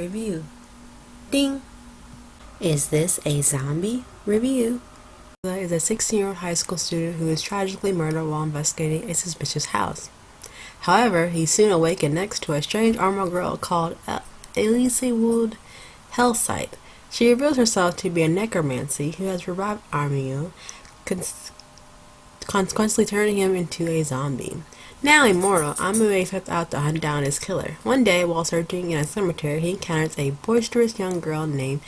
review. Ding! Is this a zombie review? Is a 16-year-old high school student who is tragically murdered while investigating a suspicious house. However, he's soon awakened next to a strange armored girl called Elise Wood Hellsight. She reveals herself to be a necromancer who has revived Armio, consequently turning him into a zombie. Now immortal, Amue sets out to hunt down his killer. One day, while searching in a cemetery, he encounters a boisterous young girl named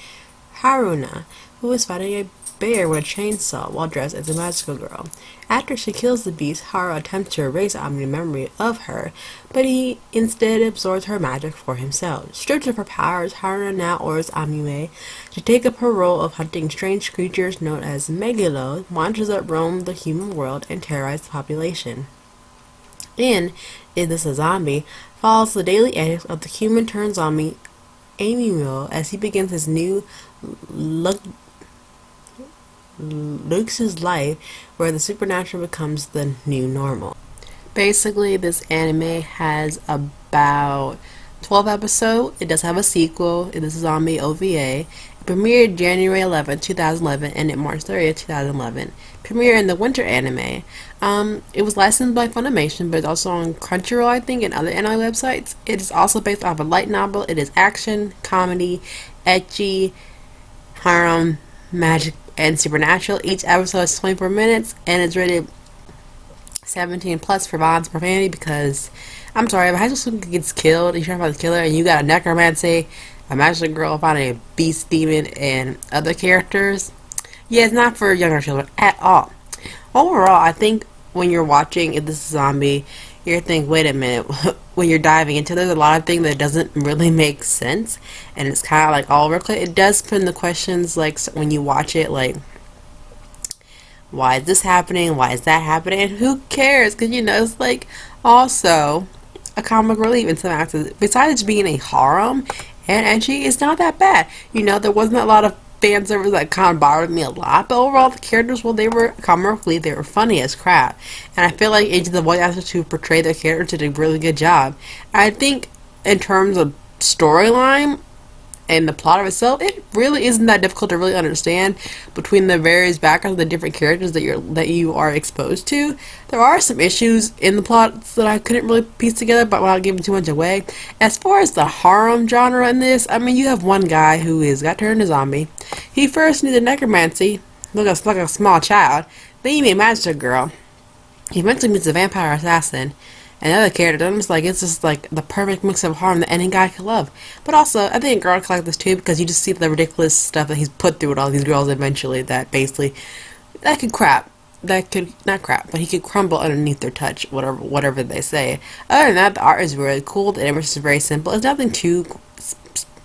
Haruna, who is fighting a bear with a chainsaw while dressed as a magical girl. After she kills the beast, Haru attempts to erase Amue's memory of her, but he instead absorbs her magic for himself. Stripped of her powers, Haruna now orders Amue to take up her role of hunting strange creatures known as Megalo, monsters that roam the human world and terrorize the population. In Is This a Zombie? Follows the daily antics of the human-turned-zombie Amio as he begins his new Luke's life where the supernatural becomes the new normal. Basically, this anime has about 12 episodes. It does have a sequel. It is a zombie OVA. It premiered January 11, 2011, and ended March 30, 2011. Premiered in the winter anime. It was licensed by Funimation, but it's also on Crunchyroll, I think, and other anime websites. It is also based off a light novel. It is action, comedy, ecchi, harem, magic, and supernatural. Each episode is 24 minutes, and it's rated 17 plus for violence and profanity because, I'm sorry, if a high school student gets killed, and you're trying to find the killer, and you got a necromancer, a magical girl finding a beast demon, and other characters, yeah, it's not for younger children at all. Overall, I think when you're watching If This Is a Zombie, you're thinking, wait a minute, when you're diving into it, there's a lot of things that doesn't really make sense, and it's kind of like all over the place. It does put in the questions, like, when you watch it, like, why is this happening, why is that happening, and who cares, because, you know, it's, like, also a comic relief in some aspects. Besides being a harem, and ecchi, it's not that bad. You know, there wasn't a lot of fan service that kind of bothered me a lot, but overall the characters, well, they were comic relief, they were funny as crap, and I feel like each of the voice actors who portray their characters did a really good job. I think in terms of storyline and the plot of itself, it really isn't that difficult to really understand between the various backgrounds of the different characters that you are exposed to. There are some issues in the plots that I couldn't really piece together, but without giving too much away. As far as the harem genre in this, I mean, you have one guy who got turned into a zombie. He first needed necromancy, like a small child. Then he made a magic girl. He eventually meets a vampire assassin. And other characters, it's just like the perfect mix of harm that any guy could love. But also, I think a girl could like this too, because you just see the ridiculous stuff that he's put through with all these girls eventually that basically, not crap, but he could crumble underneath their touch, whatever they say. Other than that, the art is really cool, the image is very simple. It's nothing too,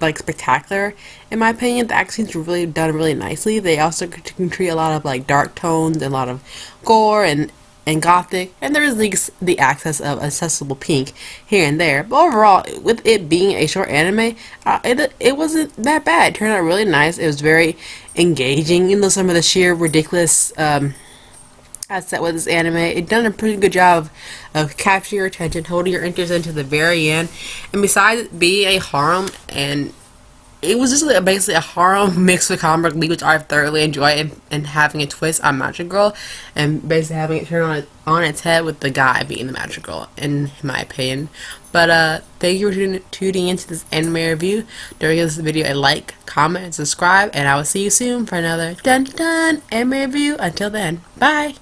like, spectacular, in my opinion. The action scenes were really done really nicely. They also can treat a lot of, like, dark tones and a lot of gore and gothic, and there is the access of accessible pink here and there, but overall, with it being a short anime, it wasn't that bad. It turned out really nice. It was very engaging, even though some of the sheer ridiculous aspect with this anime, it done a pretty good job of capturing your attention, holding your interest into the very end. And besides being a harem, and it was just basically a harem mixed with comic relief, which I thoroughly enjoy, and having a twist on Magic Girl, and basically having it turn on its head with the guy being the Magic Girl, in my opinion. But thank you for tuning into this anime review. Don't give this video a like, comment, and subscribe, and I will see you soon for another dun anime review. Until then, bye!